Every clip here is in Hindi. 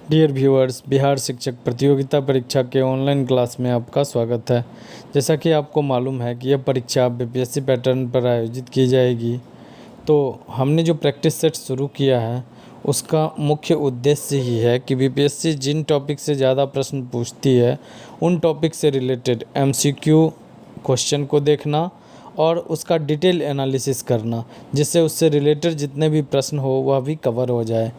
डियर व्यूअर्स, बिहार शिक्षक प्रतियोगिता परीक्षा के ऑनलाइन क्लास में आपका स्वागत है। जैसा कि आपको मालूम है कि यह परीक्षा बीपीएससी पैटर्न पर आयोजित की जाएगी, तो हमने जो प्रैक्टिस सेट शुरू किया है उसका मुख्य उद्देश्य ही है कि बीपीएससी जिन टॉपिक से ज़्यादा प्रश्न पूछती है उन टॉपिक से रिलेटेड एमसीक्यू क्वेश्चन को देखना और उसका डिटेल एनालिसिस करना, जिससे उससे रिलेटेड जितने भी प्रश्न हो वह भी कवर हो जाए।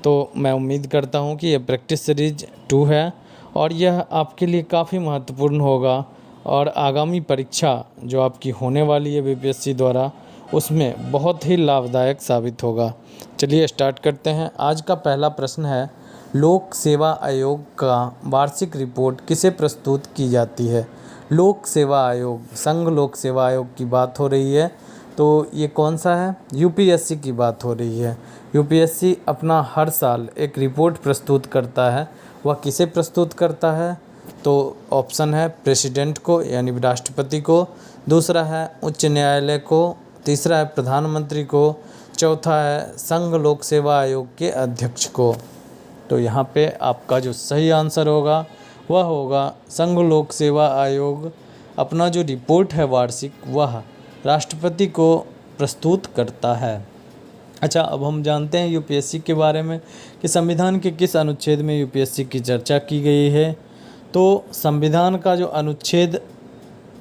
तो मैं उम्मीद करता हूँ कि यह प्रैक्टिस सीरीज 2 है और यह आपके लिए काफ़ी महत्वपूर्ण होगा और आगामी परीक्षा जो आपकी होने वाली है बीपीएससी द्वारा, उसमें बहुत ही लाभदायक साबित होगा। चलिए स्टार्ट करते हैं। आज का पहला प्रश्न है, लोक सेवा आयोग का वार्षिक रिपोर्ट किसे प्रस्तुत की जाती है। लोक सेवा आयोग, संघ लोक सेवा आयोग की बात हो रही है, तो ये कौन सा है? यूपीएससी की बात हो रही है। यूपीएससी अपना हर साल एक रिपोर्ट प्रस्तुत करता है। वह किसे प्रस्तुत करता है? तो ऑप्शन है प्रेसिडेंट को यानी राष्ट्रपति को, दूसरा है उच्च न्यायालय को, तीसरा है प्रधानमंत्री को, चौथा है संघ लोक सेवा आयोग के अध्यक्ष को। तो यहाँ पे आपका जो सही आंसर होगा वह होगा संघ लोक सेवा आयोग अपना जो रिपोर्ट है वार्षिक, वह राष्ट्रपति को प्रस्तुत करता है। अच्छा, अब हम जानते हैं यूपीएससी के बारे में कि संविधान के किस अनुच्छेद में यूपीएससी की चर्चा की गई है। तो संविधान का जो अनुच्छेद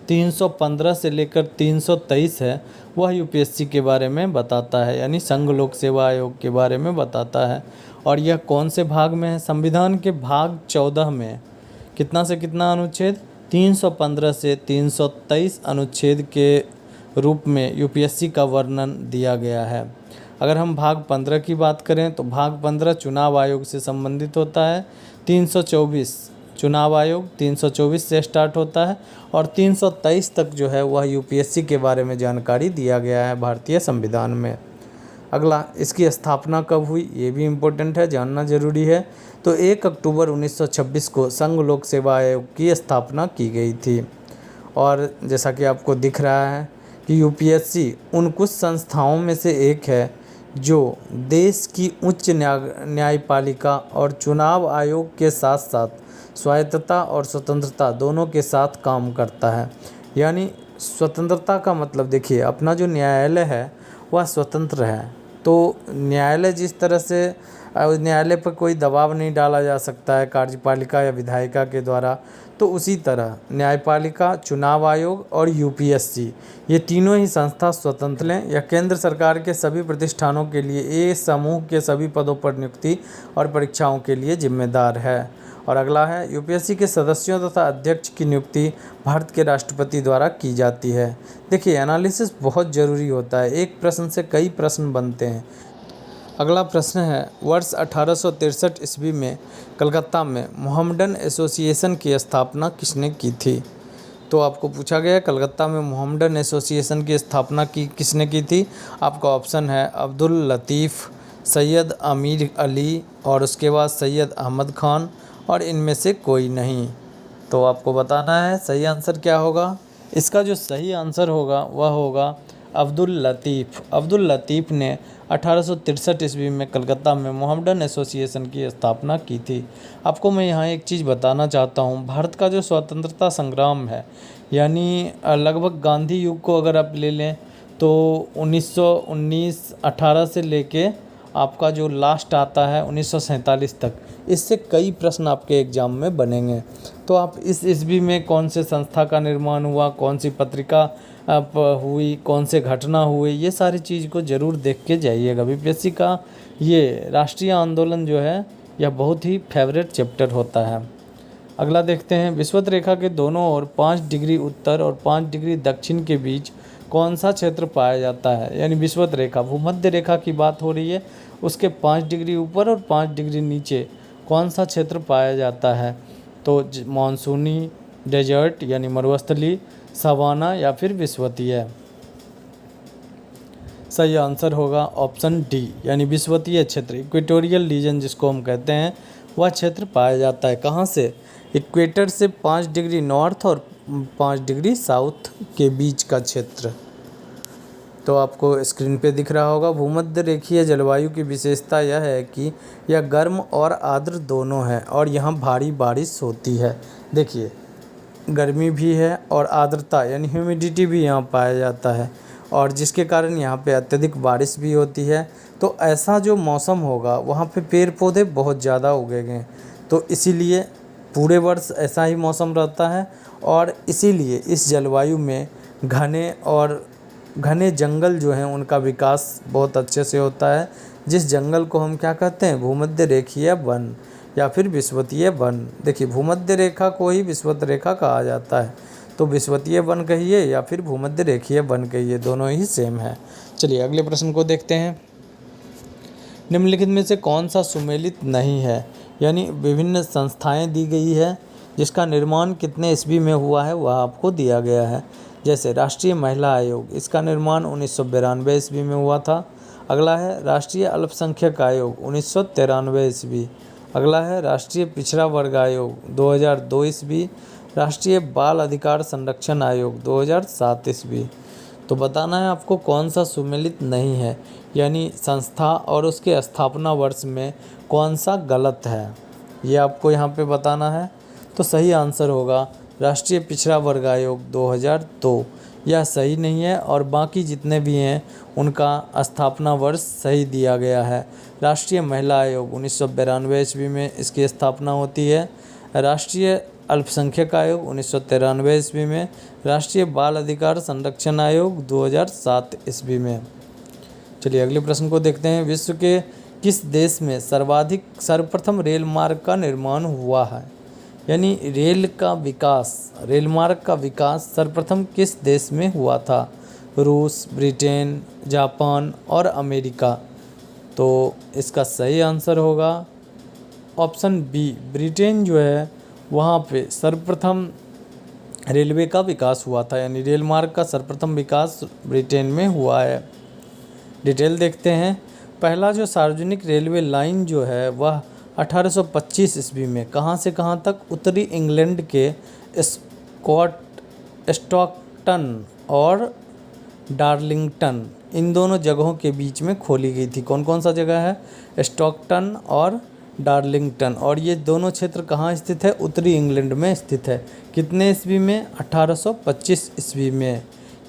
315 से लेकर 323 है वह यूपीएससी के बारे में बताता है, यानी संघ लोक सेवा आयोग के बारे में बताता है। और यह कौन से भाग में है? संविधान के भाग 14 में। कितना से कितना अनुच्छेद? 315 से 323 अनुच्छेद के रूप में यूपीएससी का वर्णन दिया गया है। अगर हम भाग 15 की बात करें तो भाग 15 चुनाव आयोग से संबंधित होता है। 324 चुनाव आयोग 324 से स्टार्ट होता है और 323 तक जो है वह यूपीएससी के बारे में जानकारी दिया गया है भारतीय संविधान में। अगला, इसकी स्थापना कब हुई, ये भी इम्पोर्टेंट है, जानना जरूरी है। तो 1 अक्टूबर 1926 को संघ लोक सेवा आयोग की स्थापना की गई थी। और जैसा कि आपको दिख रहा है कि यूपीएससी उन कुछ संस्थाओं में से एक है जो देश की उच्च न्यायपालिका और चुनाव आयोग के साथ साथ स्वायत्तता और स्वतंत्रता दोनों के साथ काम करता है। यानी स्वतंत्रता का मतलब देखिए, अपना जो न्यायालय है वह स्वतंत्र है। तो न्यायालय जिस तरह से न्यायालय पर कोई दबाव नहीं डाला जा सकता है कार्यपालिका या विधायिका के द्वारा, तो उसी तरह न्यायपालिका, चुनाव आयोग और यूपीएससी, ये तीनों ही संस्था स्वतंत्र हैं। यह केंद्र सरकार के सभी प्रतिष्ठानों के लिए ए समूह के सभी पदों पर नियुक्ति और परीक्षाओं के लिए जिम्मेदार है। और अगला है, यूपीएससी के सदस्यों तथा अध्यक्ष की नियुक्ति भारत के राष्ट्रपति द्वारा की जाती है। देखिए, एनालिसिस बहुत ज़रूरी होता है, एक प्रश्न से कई प्रश्न बनते हैं। अगला प्रश्न है, वर्ष 1863 ईस्वी में कलकत्ता में मोहम्मडन एसोसिएशन की स्थापना किसने की थी? तो आपको पूछा गया कलकत्ता में मोहम्मडन एसोसिएशन की स्थापना किसने की थी? आपका ऑप्शन है अब्दुल लतीफ़, सैयद अमीर अली और उसके बाद सैयद अहमद खान, और इनमें से कोई नहीं। तो आपको बताना है सही आंसर क्या होगा। इसका जो सही आंसर होगा वह होगा अब्दुल लतीफ़। अब्दुल लतीफ़ ने 1863 ईस्वी में कलकत्ता में मोहम्मडन एसोसिएशन की स्थापना की थी। आपको मैं यहाँ एक चीज़ बताना चाहता हूँ, भारत का जो स्वतंत्रता संग्राम है, यानी लगभग गांधी युग को अगर आप ले लें तो 1918 से लेके आपका जो लास्ट आता है 1947 तक, इससे कई प्रश्न आपके एग्ज़ाम में बनेंगे। तो आप इस ईस्वी में कौन से संस्था का निर्माण हुआ, कौन सी पत्रिका हुई, कौन से घटना हुए, ये सारी चीज़ को ज़रूर देख के जाइएगा। बीपीएससी का ये राष्ट्रीय आंदोलन जो है यह बहुत ही फेवरेट चैप्टर होता है। अगला देखते हैं, विषुवत रेखा के दोनों ओर 5 डिग्री उत्तर और 5 डिग्री दक्षिण के बीच कौन सा क्षेत्र पाया जाता है? यानी विषुवत रेखा, भूमध्य रेखा की बात हो रही है, उसके 5 डिग्री ऊपर और 5 डिग्री नीचे कौन सा क्षेत्र पाया जाता है? तो मानसूनी, डेजर्ट यानी मरुस्थली, सवाना या फिर विषुवतीय। सही आंसर होगा ऑप्शन डी, यानी विषुवतीय क्षेत्र, इक्वेटोरियल रीजन जिसको हम कहते हैं, वह क्षेत्र पाया जाता है। कहाँ से? इक्वेटर से 5 डिग्री नॉर्थ और 5 डिग्री साउथ के बीच का क्षेत्र। तो आपको स्क्रीन पे दिख रहा होगा। भूमध्य रेखीय जलवायु की विशेषता यह है कि यह गर्म और आर्द्र दोनों है और यहाँ भारी बारिश होती है। देखिए, गर्मी भी है और आर्द्रता यानी ह्यूमिडिटी भी यहाँ पाया जाता है, और जिसके कारण यहाँ पे अत्यधिक बारिश भी होती है। तो ऐसा जो मौसम होगा वहाँ पे पेड़ पौधे बहुत ज़्यादा उगेंगे, तो इसीलिए पूरे वर्ष ऐसा ही मौसम रहता है। और इसीलिए इस जलवायु में घने जंगल जो हैं उनका विकास बहुत अच्छे से होता है, जिस जंगल को हम क्या कहते हैं, भूमध्य रेखीय वन या फिर विषुवतीय वन। देखिए, भूमध्य रेखा को ही विषुवत रेखा कहा जाता है, तो विषुवतीय वन कहिए या फिर भूमध्य रेखीय वन कहिए, दोनों ही सेम है। चलिए अगले प्रश्न को देखते हैं। निम्नलिखित में से कौन सा सुमेलित नहीं है, यानी विभिन्न संस्थाएं दी गई है जिसका निर्माण कितने ईस्वी में हुआ है वह आपको दिया गया है। जैसे राष्ट्रीय महिला आयोग, इसका निर्माण 1992 ईस्वी में हुआ था। अगला है राष्ट्रीय अल्पसंख्यक आयोग 1993 ईस्वी। अगला है राष्ट्रीय पिछड़ा वर्ग आयोग 2002 ईस्वी। राष्ट्रीय बाल अधिकार संरक्षण आयोग 2007 ईस्वी। तो बताना है आपको कौन सा सुमेलित नहीं है, यानी संस्था और उसके स्थापना वर्ष में कौन सा गलत है, ये आपको यहाँ पे बताना है। तो सही आंसर होगा राष्ट्रीय पिछड़ा वर्ग आयोग 2002, यह सही नहीं है, और बाकी जितने भी हैं उनका स्थापना वर्ष सही दिया गया है। राष्ट्रीय महिला आयोग 1992 ईस्वी में इसकी स्थापना होती है। राष्ट्रीय अल्पसंख्यक आयोग 1993 ईस्वी में। राष्ट्रीय बाल अधिकार संरक्षण आयोग 2007 ईस्वी में। चलिए अगले प्रश्न को देखते हैं। विश्व के किस देश में सर्वप्रथम रेल मार्ग का निर्माण हुआ है, यानी रेल मार्ग का विकास सर्वप्रथम किस देश में हुआ था? रूस, ब्रिटेन, जापान और अमेरिका। तो इसका सही आंसर होगा ऑप्शन बी, ब्रिटेन जो है वहाँ पे सर्वप्रथम रेलवे का विकास हुआ था, यानी रेल मार्ग का सर्वप्रथम विकास ब्रिटेन में हुआ है। डिटेल देखते हैं। पहला जो सार्वजनिक रेलवे लाइन जो है वह 1825 ईस्वी में कहाँ से कहाँ तक, उत्तरी इंग्लैंड के स्टॉकटन और डार्लिंगटन, इन दोनों जगहों के बीच में खोली गई थी। कौन कौन सा जगह है? स्टॉकटन और डार्लिंगटन, और ये दोनों क्षेत्र कहाँ स्थित है? उत्तरी इंग्लैंड में स्थित है। कितने ईस्वी में? 1825 ईस्वी में।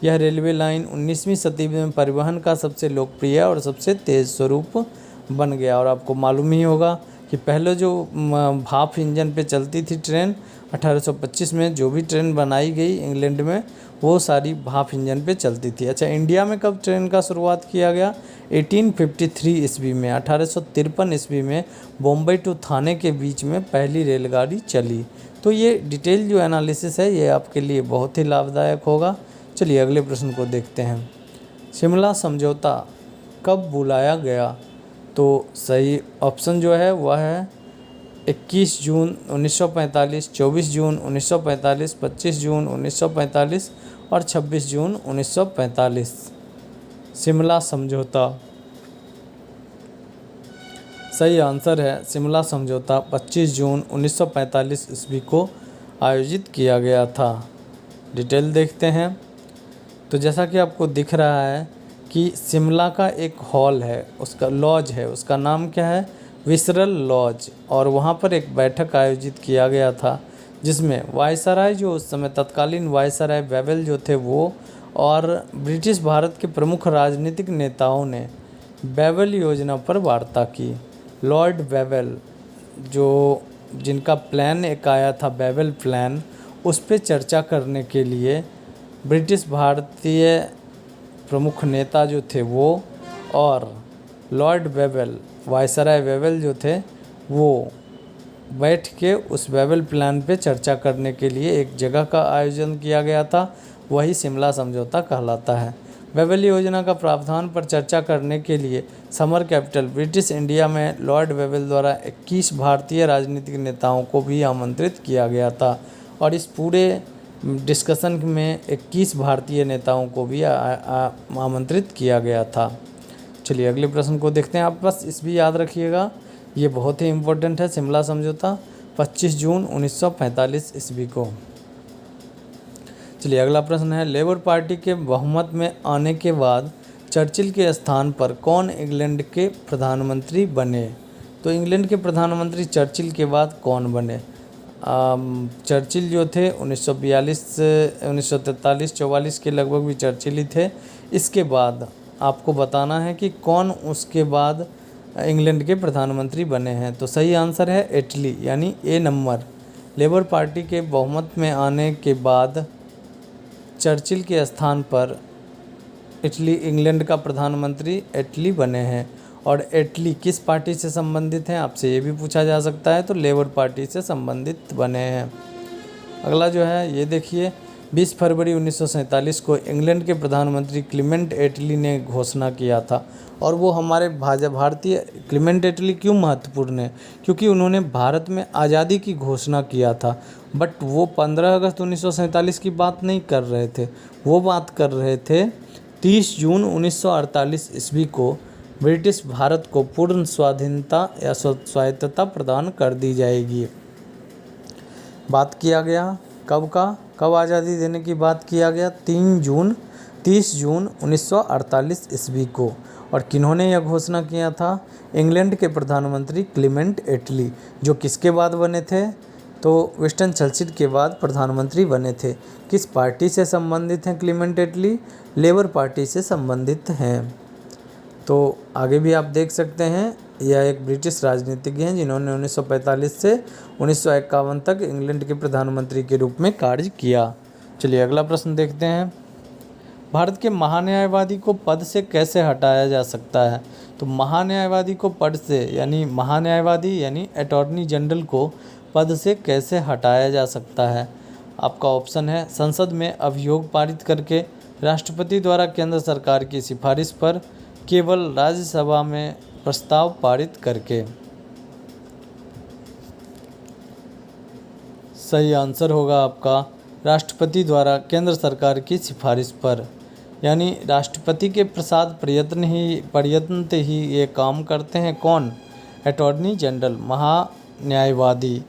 यह रेलवे लाइन 19वीं सदी में परिवहन का सबसे लोकप्रिय और सबसे तेज़ स्वरूप बन गया। और आपको मालूम ही होगा कि पहले जो भाप इंजन पे चलती थी ट्रेन, 1825 में जो भी ट्रेन बनाई गई इंग्लैंड में वो सारी भाप इंजन पे चलती थी। अच्छा, इंडिया में कब ट्रेन का शुरुआत किया गया? 1853 ईस्वी में। 1853 ईस्वी में बॉम्बे टू थाने के बीच में पहली रेलगाड़ी चली। तो ये डिटेल जो एनालिसिस है ये आपके लिए बहुत ही लाभदायक होगा। चलिए अगले प्रश्न को देखते हैं। शिमला समझौता कब बुलाया गया? तो सही ऑप्शन जो है वह है 21 जून 1945, 24 जून 1945, 25 जून 1945 और 26 जून 1945। शिमला समझौता सही आंसर है। शिमला समझौता 25 जून 1945 ईस्वी को आयोजित किया गया था। डिटेल देखते हैं। तो जैसा कि आपको दिख रहा है कि शिमला का एक हॉल है, उसका लॉज है, उसका नाम क्या है? विसरल लॉज। और वहाँ पर एक बैठक आयोजित किया गया था जिसमें वायसराय, जो उस समय तत्कालीन वायसराय बेवेल जो थे वो, और ब्रिटिश भारत के प्रमुख राजनीतिक नेताओं ने बेवेल योजना पर वार्ता की। लॉर्ड बेवेल जिनका प्लान एक आया था बेवेल प्लान, उस पर चर्चा करने के लिए ब्रिटिश भारतीय प्रमुख नेता जो थे वो और लॉर्ड बेवेल, वायसराय बेवेल जो थे वो बैठ के उस बेवेल प्लान पे चर्चा करने के लिए एक जगह का आयोजन किया गया था, वही शिमला समझौता कहलाता है। बेवेल योजना का प्रावधान पर चर्चा करने के लिए समर कैपिटल ब्रिटिश इंडिया में लॉर्ड बेवेल द्वारा 21 भारतीय राजनीतिक नेताओं को भी आमंत्रित किया गया था, और इस पूरे डिस्कशन में 21 भारतीय नेताओं को भी आमंत्रित किया गया था। चलिए अगले प्रश्न को देखते हैं। आप बस इस भी याद रखिएगा, ये बहुत ही इम्पोर्टेंट है। शिमला समझौता 25 जून 1945 ईस्वी को। चलिए अगला प्रश्न है। लेबर पार्टी के बहुमत में आने के बाद चर्चिल के स्थान पर कौन इंग्लैंड के प्रधानमंत्री बने? तो इंग्लैंड के प्रधानमंत्री चर्चिल के बाद कौन बने? चर्चिल जो थे 1942 1943 44 के लगभग भी चर्चिल ही थे। इसके बाद आपको बताना है कि कौन उसके बाद इंग्लैंड के प्रधानमंत्री बने हैं। तो सही आंसर है इटली, यानी ए नंबर। लेबर पार्टी के बहुमत में आने के बाद चर्चिल के स्थान पर इंग्लैंड का प्रधानमंत्री इटली बने हैं। और इटली किस पार्टी से संबंधित हैं, आपसे ये भी पूछा जा सकता है। तो लेबर पार्टी से संबंधित बने हैं। अगला जो है ये देखिए, 20 फरवरी 1947 को इंग्लैंड के प्रधानमंत्री क्लीमेंट एटली ने घोषणा किया था। और वो हमारे भारतीय क्लीमेंट एटली क्यों महत्वपूर्ण है? क्योंकि उन्होंने भारत में आज़ादी की घोषणा किया था। बट वो 15 अगस्त 1947 की बात नहीं कर रहे थे, वो बात कर रहे थे 30 जून 1948 ईस्वी को ब्रिटिश भारत को पूर्ण स्वाधीनता या स्वायत्तता प्रदान कर दी जाएगी। बात किया गया कब आज़ादी देने की बात किया गया? 30 जून 1948 ईस्वी को। और किन्होंने यह घोषणा किया था? इंग्लैंड के प्रधानमंत्री क्लीमेंट एटली, जो किसके बाद बने थे? तो विंस्टन चर्चिल के बाद प्रधानमंत्री बने थे। किस पार्टी से संबंधित हैं क्लीमेंट एटली? लेबर पार्टी से संबंधित हैं। तो आगे भी आप देख सकते हैं, यह एक ब्रिटिश राजनीतिज्ञ हैं जिन्होंने 1945 से 1951 तक इंग्लैंड के प्रधानमंत्री के रूप में कार्य किया। चलिए अगला प्रश्न देखते हैं। भारत के महान्यायवादी को पद से कैसे हटाया जा सकता है? तो महान्यायवादी को पद से, यानी महान्यायवादी यानी अटॉर्नी जनरल को पद से कैसे हटाया जा सकता है? आपका ऑप्शन है संसद में अभियोग पारित करके, राष्ट्रपति द्वारा केंद्र सरकार की सिफारिश पर, केवल राज्यसभा में प्रस्ताव पारित करके। सही आंसर होगा आपका राष्ट्रपति द्वारा केंद्र सरकार की सिफारिश पर, यानी राष्ट्रपति के प्रसाद प्रयत्न ही ये काम करते हैं। कौन? अटॉर्नी जनरल, महान्यायवादी।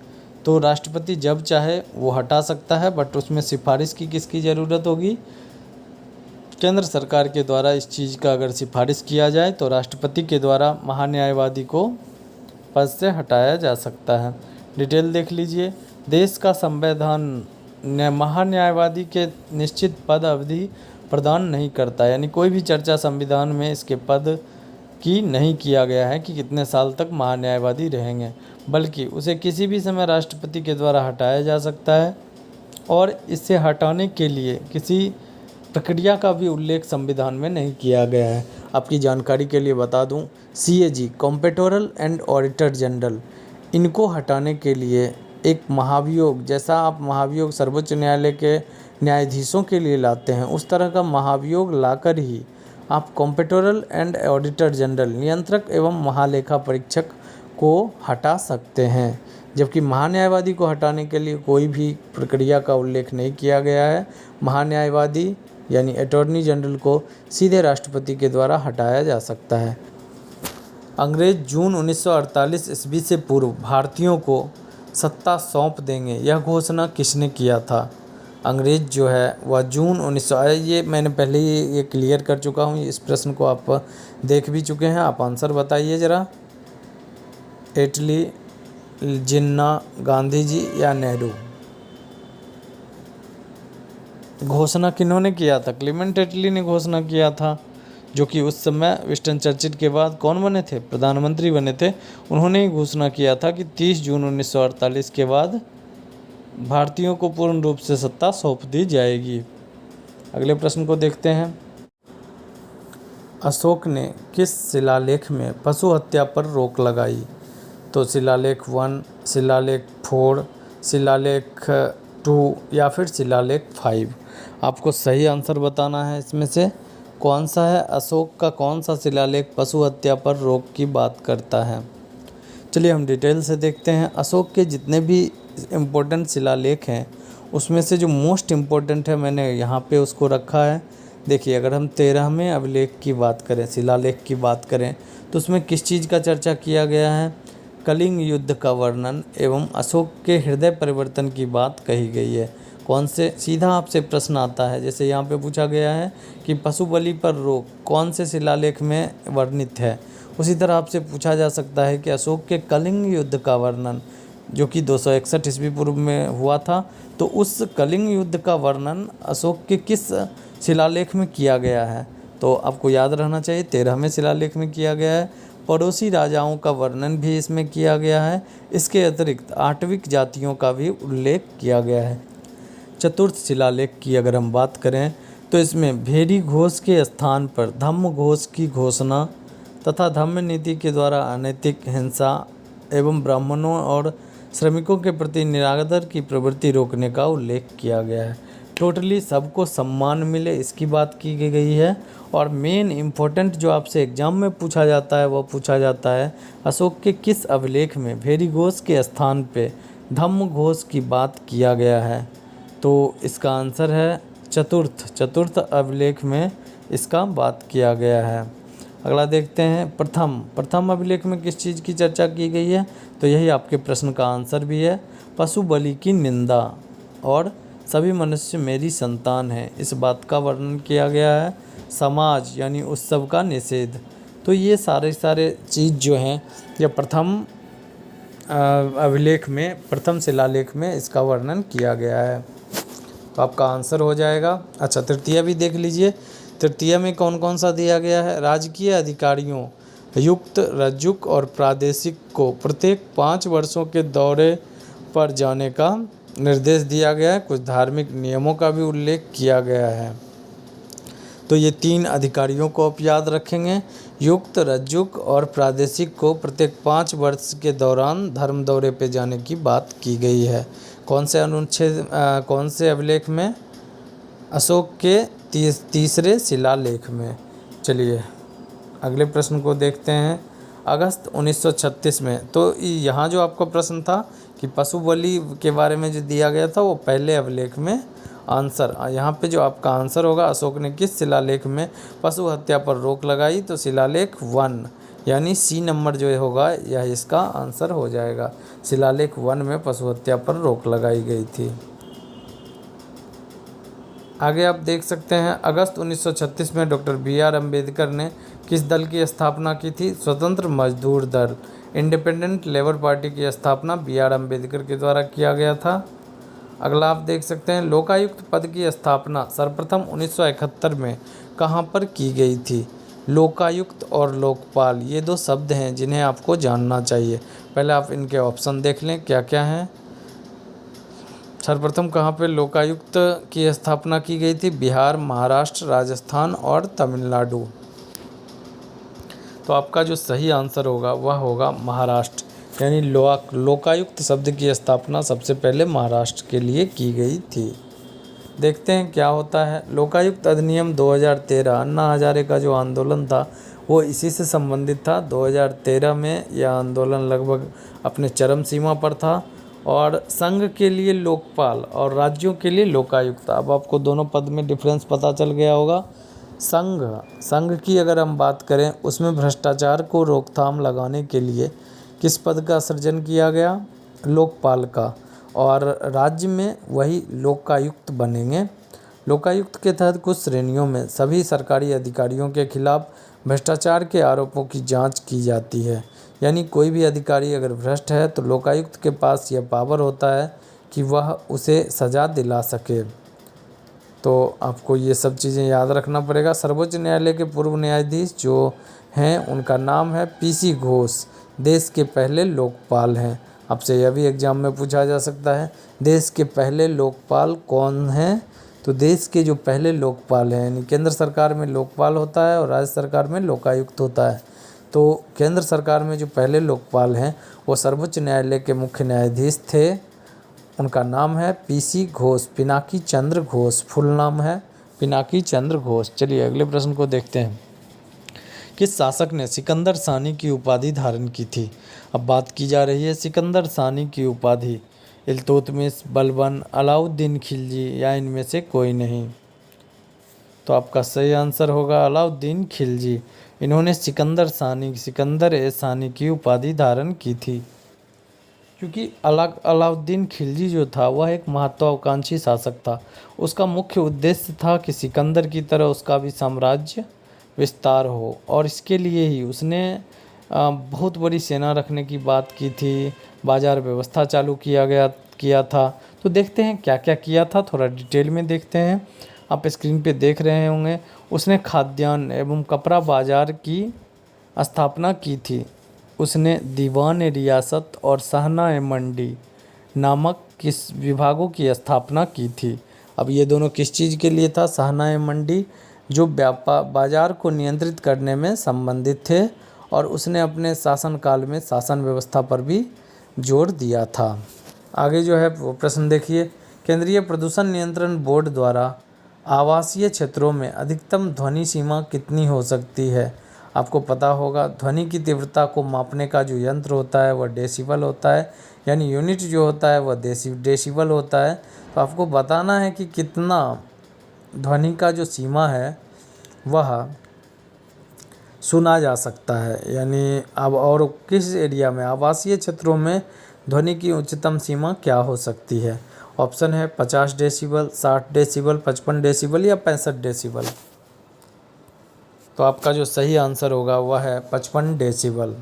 तो राष्ट्रपति जब चाहे वो हटा सकता है, बट उसमें सिफारिश की किसकी ज़रूरत होगी? केंद्र सरकार के द्वारा इस चीज़ का अगर सिफारिश किया जाए तो राष्ट्रपति के द्वारा महान्यायवादी को पद से हटाया जा सकता है। डिटेल देख लीजिए। देश का संविधान महान्यायवादी के निश्चित पद अवधि प्रदान नहीं करता, यानी कोई भी चर्चा संविधान में इसके पद की नहीं किया गया है कि कितने साल तक महान्यायवादी रहेंगे, बल्कि उसे किसी भी समय राष्ट्रपति के द्वारा हटाया जा सकता है। और इसे हटाने के लिए किसी प्रक्रिया का भी उल्लेख संविधान में नहीं किया गया है। आपकी जानकारी के लिए बता दूं, CAG कॉम्पेटोरल एंड ऑडिटर जनरल, इनको हटाने के लिए एक महाभियोग, जैसा आप महाभियोग सर्वोच्च न्यायालय के न्यायाधीशों के लिए लाते हैं, उस तरह का महाभियोग लाकर ही आप कॉम्पेटोरल एंड ऑडिटर जनरल, नियंत्रक एवं महालेखा परीक्षक को हटा सकते हैं। जबकि महान्यायवादी को हटाने के लिए कोई भी प्रक्रिया का उल्लेख नहीं किया गया है। महान्यायवादी यानी अटॉर्नी जनरल को सीधे राष्ट्रपति के द्वारा हटाया जा सकता है। अंग्रेज जून 1948 ईस्वी से पूर्व भारतीयों को सत्ता सौंप देंगे, यह घोषणा किसने किया था? अंग्रेज जो है वह जून 1900, ये मैंने पहले ही ये क्लियर कर चुका हूँ, इस प्रश्न को आप देख भी चुके हैं। आप आंसर बताइए ज़रा। एटली, जिन्ना, गांधी जी या नेहरू? घोषणा किन्होंने किया था? क्लीमेंट एटली ने घोषणा किया था, जो कि उस समय विंस्टन चर्चिल के बाद कौन बने थे? प्रधानमंत्री बने थे। उन्होंने ही घोषणा किया था कि 30 जून 1948 के बाद भारतीयों को पूर्ण रूप से सत्ता सौंप दी जाएगी। अगले प्रश्न को देखते हैं। अशोक ने किस शिलालेख में पशु हत्या पर रोक लगाई? तो शिलालेख 1, शिलालेख 4, शिलालेख 2 या फिर शिलालेख 5? आपको सही आंसर बताना है इसमें से कौन सा है। अशोक का कौन सा शिलालेख पशु हत्या पर रोक की बात करता है? चलिए हम डिटेल से देखते हैं। अशोक के जितने भी इम्पोर्टेंट शिलालेख हैं उसमें से जो मोस्ट इम्पोर्टेंट है मैंने यहाँ पे उसको रखा है। देखिए, अगर हम 13वें अभिलेख की बात करें, शिलालेख की बात करें, तो उसमें किस चीज़ का चर्चा किया गया है? कलिंग युद्ध का वर्णन एवं अशोक के हृदय परिवर्तन की बात कही गई है। कौन से, सीधा आपसे प्रश्न आता है। जैसे यहाँ पे पूछा गया है कि पशु बलि पर रोक कौन से शिलालेख में वर्णित है। उसी तरह आपसे पूछा जा सकता है कि अशोक के कलिंग युद्ध का वर्णन, जो कि 261 ईस्वी पूर्व में हुआ था, तो उस कलिंग युद्ध का वर्णन अशोक के किस शिलालेख में किया गया है। तो आपको याद रहना चाहिए 13वें शिलालेख में किया गया है। पड़ोसी राजाओं का वर्णन भी इसमें किया गया है। इसके अतिरिक्त आठविक जातियों का भी उल्लेख किया गया है। चतुर्थ शिलालेख की अगर हम बात करें तो इसमें भेरी घोष के स्थान पर धम्म घोष की घोषणा तथा धम्म नीति के द्वारा अनैतिक हिंसा एवं ब्राह्मणों और श्रमिकों के प्रति निरादर की प्रवृत्ति रोकने का उल्लेख किया गया है। टोटली सबको सम्मान मिले इसकी बात की गई है। और मेन इम्पोर्टेंट जो आपसे एग्जाम में पूछा जाता है वो पूछा जाता है अशोक के किस अभिलेख में भेरी घोष के स्थान पे धम्म घोष की बात किया गया है। तो इसका आंसर है चतुर्थ अभिलेख में इसका बात किया गया है। अगला देखते हैं प्रथम अभिलेख में किस चीज़ की चर्चा की गई है। तो यही आपके प्रश्न का आंसर भी है, पशु बलि की निंदा और सभी मनुष्य मेरी संतान है, इस बात का वर्णन किया गया है। समाज यानी उत्सव का निषेध। तो ये सारे चीज़ जो हैं ये प्रथम अभिलेख में, प्रथम शिलालेख में इसका वर्णन किया गया है। तो आपका आंसर हो जाएगा। अच्छा, तृतीय भी देख लीजिए। तृतीय में कौन कौन सा दिया गया है। राजकीय अधिकारियों युक्त रज्जुक और प्रादेशिक को प्रत्येक 5 वर्षों के दौरे पर जाने का निर्देश दिया गया है। कुछ धार्मिक नियमों का भी उल्लेख किया गया है। तो ये 3 अधिकारियों को आप याद रखेंगे। युक्त रज्जुक और प्रादेशिक को प्रत्येक 5 वर्ष के दौरान धर्म दौरे पे जाने की बात की गई है। कौन से अभिलेख में। अशोक के तीसरे शिलालेख में। चलिए अगले प्रश्न को देखते हैं। अगस्त 1936 में, तो यहाँ जो आपका प्रश्न था कि पशु बलि के बारे में जो दिया गया था वो पहले अभिलेख में आंसर, यहाँ पे जो आपका आंसर होगा अशोक ने किस शिलालेख में पशु हत्या पर रोक लगाई। तो शिलालेख 1 यानी सी नंबर जो होगा यह इसका आंसर हो जाएगा। शिलालेख 1 में पशु हत्या पर रोक लगाई गई थी। आगे आप देख सकते हैं अगस्त 1936 में डॉक्टर बी.आर. अम्बेडकर ने किस दल की स्थापना की थी। स्वतंत्र मजदूर दल, इंडिपेंडेंट लेबर पार्टी की स्थापना बी.आर. अम्बेडकर के द्वारा किया गया था। अगला आप देख सकते हैं लोकायुक्त पद की स्थापना सर्वप्रथम 1971 में कहाँ पर की गई थी। लोकायुक्त और लोकपाल ये 2 शब्द हैं जिन्हें आपको जानना चाहिए। पहले आप इनके ऑप्शन देख लें क्या क्या हैं। सर्वप्रथम कहाँ पे लोकायुक्त की स्थापना की गई थी। बिहार, महाराष्ट्र, राजस्थान और तमिलनाडु। तो आपका जो सही आंसर होगा वह होगा महाराष्ट्र, यानी लोकायुक्त शब्द की स्थापना सबसे पहले महाराष्ट्र के लिए की गई थी। देखते हैं क्या होता है। लोकायुक्त अधिनियम 2013, अन्ना हजारे का जो आंदोलन था वो इसी से संबंधित था। 2013 में यह आंदोलन लगभग अपने चरम सीमा पर था। और संघ के लिए लोकपाल और राज्यों के लिए लोकायुक्त। अब आपको दोनों पद में डिफरेंस पता चल गया होगा। संघ की अगर हम बात करें उसमें भ्रष्टाचार को रोकथाम लगाने के लिए किस पद का सृजन किया गया, लोकपाल का। और राज्य में वही लोकायुक्त बनेंगे। लोकायुक्त के तहत कुछ श्रेणियों में सभी सरकारी अधिकारियों के खिलाफ भ्रष्टाचार के आरोपों की जांच की जाती है। यानी कोई भी अधिकारी अगर भ्रष्ट है तो लोकायुक्त के पास यह पावर होता है कि वह उसे सज़ा दिला सके। तो आपको ये सब चीज़ें याद रखना पड़ेगा। सर्वोच्च न्यायालय के पूर्व न्यायाधीश जो हैं उनका नाम है पी.सी. घोष, देश के पहले लोकपाल हैं। आपसे यह भी एग्जाम में पूछा जा सकता है देश के पहले लोकपाल कौन हैं। तो देश के जो पहले लोकपाल हैं, यानी केंद्र सरकार में लोकपाल होता है और राज्य सरकार में लोकायुक्त होता है। तो केंद्र सरकार में जो पहले लोकपाल हैं वो सर्वोच्च न्यायालय के मुख्य न्यायाधीश थे। उनका नाम है पी.सी. घोष, पिनाकी चंद्र घोष, फुल नाम है पिनाकी चंद्र घोष। चलिए अगले प्रश्न को देखते हैं। किस शासक ने सिकंदर सानी की उपाधि धारण की थी। अब बात की जा रही है सिकंदर सानी की उपाधि। इल्तुतमिश, बलबन, अलाउद्दीन खिलजी या इनमें से कोई नहीं। तो आपका सही आंसर होगा अलाउद्दीन खिलजी। इन्होंने सिकंदर ए सानी की उपाधि धारण की थी। क्योंकि अलाउद्दीन खिलजी जो था वह एक महत्वाकांक्षी शासक था। उसका मुख्य उद्देश्य था कि सिकंदर की तरह उसका भी साम्राज्य विस्तार हो, और इसके लिए ही उसने बहुत बड़ी सेना रखने की बात की थी। बाजार व्यवस्था चालू किया था। तो देखते हैं क्या क्या किया था, थोड़ा डिटेल में देखते हैं। आप स्क्रीन पे देख रहे होंगे। उसने खाद्यान्न एवं कपड़ा बाजार की स्थापना की थी। उसने दीवान रियासत और सहना मंडी नामक किस विभागों की स्थापना की थी। अब ये दोनों किस चीज़ के लिए था? सहना मंडी जो व्यापार बाजार को नियंत्रित करने में संबंधित थे, और उसने अपने शासनकाल में शासन व्यवस्था पर भी जोर दिया था। आगे जो है वो प्रश्न देखिए। केंद्रीय प्रदूषण नियंत्रण बोर्ड द्वारा आवासीय क्षेत्रों में अधिकतम ध्वनि सीमा कितनी हो सकती है? आपको पता होगा ध्वनि की तीव्रता को मापने का जो यंत्र होता है वह डेसिबल होता है, यानी यूनिट जो होता है वह डेसिबल होता है। तो आपको बताना है कि कितना ध्वनि का जो सीमा है वह सुना जा सकता है, यानी अब और किस एरिया में, आवासीय क्षेत्रों में ध्वनि की उच्चतम सीमा क्या हो सकती है? ऑप्शन है 50 डेसिबल, 60 डेसिबल, 55 डेसिबल या 65 डेसिबल। तो आपका जो सही आंसर होगा वह है 55 डेसिबल।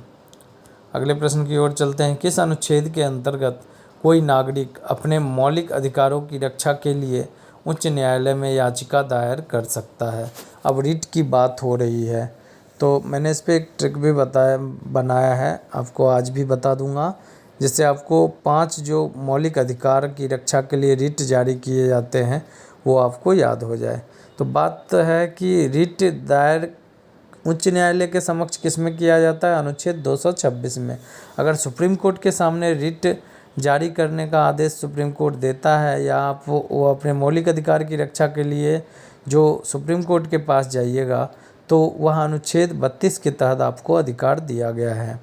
अगले प्रश्न की ओर चलते हैं। किस अनुच्छेद के अंतर्गत कोई नागरिक अपने मौलिक अधिकारों की रक्षा के लिए उच्च न्यायालय में याचिका दायर कर सकता है? अब रिट की बात हो रही है, तो मैंने इस पर एक ट्रिक भी बनाया है, आपको आज भी बता दूंगा, जिससे आपको 5 जो मौलिक अधिकार की रक्षा के लिए रिट जारी किए जाते हैं वो आपको याद हो जाए। तो बात है कि रिट दायर उच्च न्यायालय के समक्ष किस में किया जाता है? अनुच्छेद 226 में। अगर सुप्रीम कोर्ट के सामने रिट जारी करने का आदेश सुप्रीम कोर्ट देता है, या आप वो अपने मौलिक अधिकार की रक्षा के लिए जो सुप्रीम कोर्ट के पास जाइएगा, तो वह अनुच्छेद 32 के तहत आपको अधिकार दिया गया है।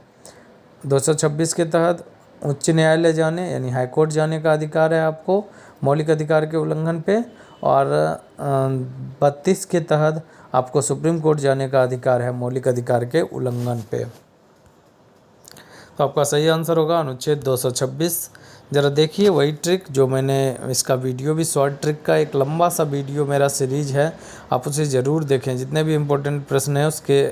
226 के तहत उच्च न्यायालय जाने यानी हाई कोर्ट जाने का अधिकार है आपको मौलिक अधिकार के उल्लंघन पे, और 32 के तहत आपको सुप्रीम कोर्ट जाने का अधिकार है मौलिक अधिकार के उल्लंघन पे। तो आपका सही आंसर होगा अनुच्छेद 226। ज़रा देखिए वही ट्रिक जो मैंने, इसका वीडियो भी शॉर्ट ट्रिक का एक लंबा सा वीडियो मेरा सीरीज है, आप उसे ज़रूर देखें। जितने भी इम्पोर्टेंट प्रश्न हैं उसके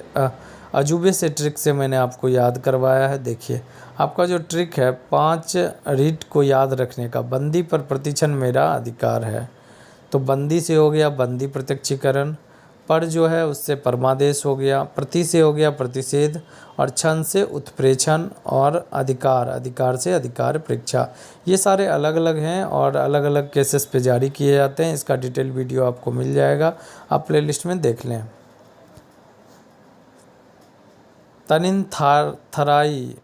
अजूबे से ट्रिक से मैंने आपको याद करवाया है। देखिए आपका जो ट्रिक है 5 रीट को याद रखने का। बंदी पर प्रतिक्षण मेरा अधिकार है, तो बंदी से हो गया बंदी प्रत्यक्षीकरण, पर जो है उससे परमादेश हो गया, प्रति से हो गया प्रतिषेध, और क्षण से उत्प्रेक्षण, और अधिकार से अधिकार परीक्षा। ये सारे अलग अलग हैं और अलग अलग केसेस पे जारी किए जाते हैं। इसका डिटेल वीडियो आपको मिल जाएगा, आप प्लेलिस्ट में देख लें। तनिनथाराई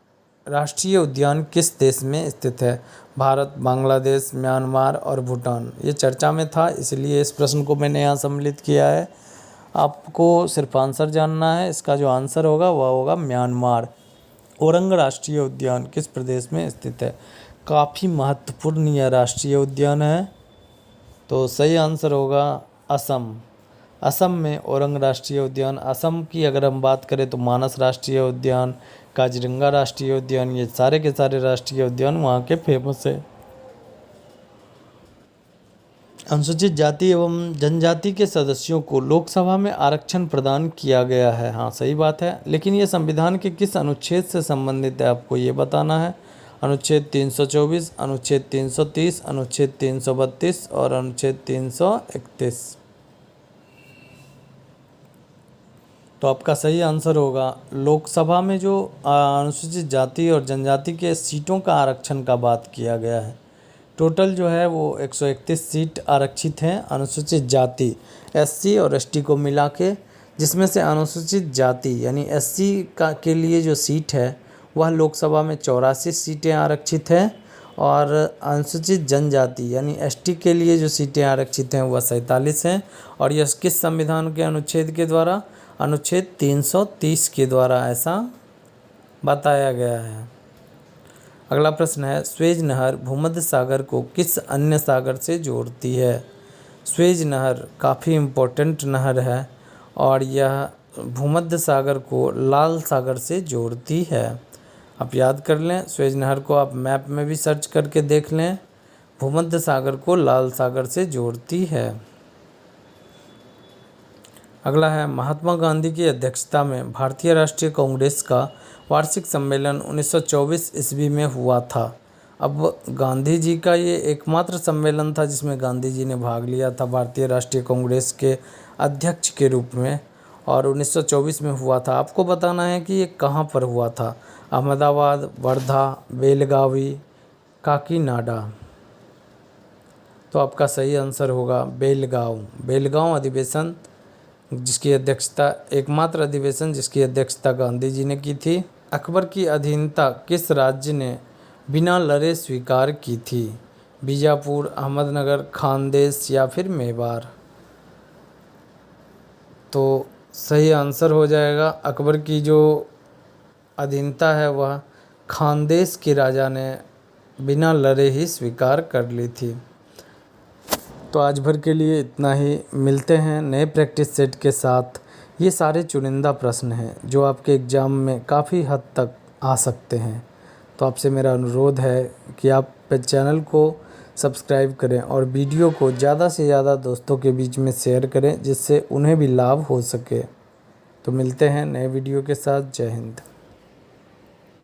राष्ट्रीय उद्यान किस देश में स्थित है? भारत, बांग्लादेश, म्यांमार और भूटान। ये चर्चा में था, इसलिए इस प्रश्न को मैंने यहाँ सम्मिलित किया है। आपको सिर्फ आंसर जानना है। इसका जो आंसर होगा वह होगा म्यांमार। औरंग राष्ट्रीय उद्यान किस प्रदेश में स्थित है? काफ़ी महत्वपूर्ण यह राष्ट्रीय उद्यान है, तो सही आंसर होगा असम। असम में औरंग राष्ट्रीय उद्यान। असम की अगर हम बात करें तो मानस राष्ट्रीय उद्यान, काजीरंगा राष्ट्रीय उद्यान, ये सारे के सारे राष्ट्रीय उद्यान वहाँ के फेमस है। अनुसूचित जाति एवं जनजाति के सदस्यों को लोकसभा में आरक्षण प्रदान किया गया है। हाँ सही बात है, लेकिन ये संविधान के किस अनुच्छेद से संबंधित है आपको ये बताना है। अनुच्छेद 324, अनुच्छेद 330, अनुच्छेद 332 और अनुच्छेद 331। तो आपका सही आंसर होगा लोकसभा में जो अनुसूचित जाति और जनजाति के सीटों का आरक्षण का बात किया गया है। टोटल जो है वो 131 सीट आरक्षित हैं अनुसूचित जाति एससी और एसटी को मिला के, जिसमें से अनुसूचित जाति यानी एससी का के लिए जो सीट है वह लोकसभा में 84 सीटें आरक्षित हैं, और अनुसूचित जनजाति यानी एसटी के लिए जो सीटें आरक्षित हैं वह 47 हैं। और यह किस संविधान के अनुच्छेद के द्वारा? अनुच्छेद 330 के द्वारा ऐसा बताया गया है। अगला प्रश्न है, स्वेज नहर भूमध्य सागर को किस अन्य सागर से जोड़ती है? स्वेज नहर काफ़ी इम्पोर्टेंट नहर है और यह भूमध्य सागर को लाल सागर से जोड़ती है। आप याद कर लें। सुएज नहर को आप मैप में भी सर्च करके देख लें। भूमध्य सागर को लाल सागर से जोड़ती है। अगला है, महात्मा गांधी की अध्यक्षता में भारतीय राष्ट्रीय कांग्रेस का वार्षिक सम्मेलन 1924 ईस्वी में हुआ था। अब गांधी जी का ये एकमात्र सम्मेलन था जिसमें गांधी जी ने भाग लिया था भारतीय राष्ट्रीय कांग्रेस के अध्यक्ष के रूप में, और 1924 में हुआ था। आपको बताना है कि ये कहाँ पर हुआ था। अहमदाबाद, वर्धा, बेलगावी, काकीनाडा। तो आपका सही आंसर होगा बेलगांव। बेलगांव अधिवेशन जिसकी अध्यक्षता, एकमात्र अधिवेशन जिसकी अध्यक्षता गांधी जी ने की थी। अकबर की अधीनता किस राज्य ने बिना लड़े स्वीकार की थी? बीजापुर, अहमदनगर, खानदेश या फिर मेवाड़। तो सही आंसर हो जाएगा, अकबर की जो अधीनता है वह खानदेश के राजा ने बिना लड़े ही स्वीकार कर ली थी। तो आज भर के लिए इतना ही। मिलते हैं नए प्रैक्टिस सेट के साथ। ये सारे चुनिंदा प्रश्न हैं जो आपके एग्ज़ाम में काफ़ी हद तक आ सकते हैं। तो आपसे मेरा अनुरोध है कि आप चैनल को सब्सक्राइब करें और वीडियो को ज़्यादा से ज़्यादा दोस्तों के बीच में शेयर करें जिससे उन्हें भी लाभ हो सके। तो मिलते हैं नए वीडियो के साथ। जय हिंद।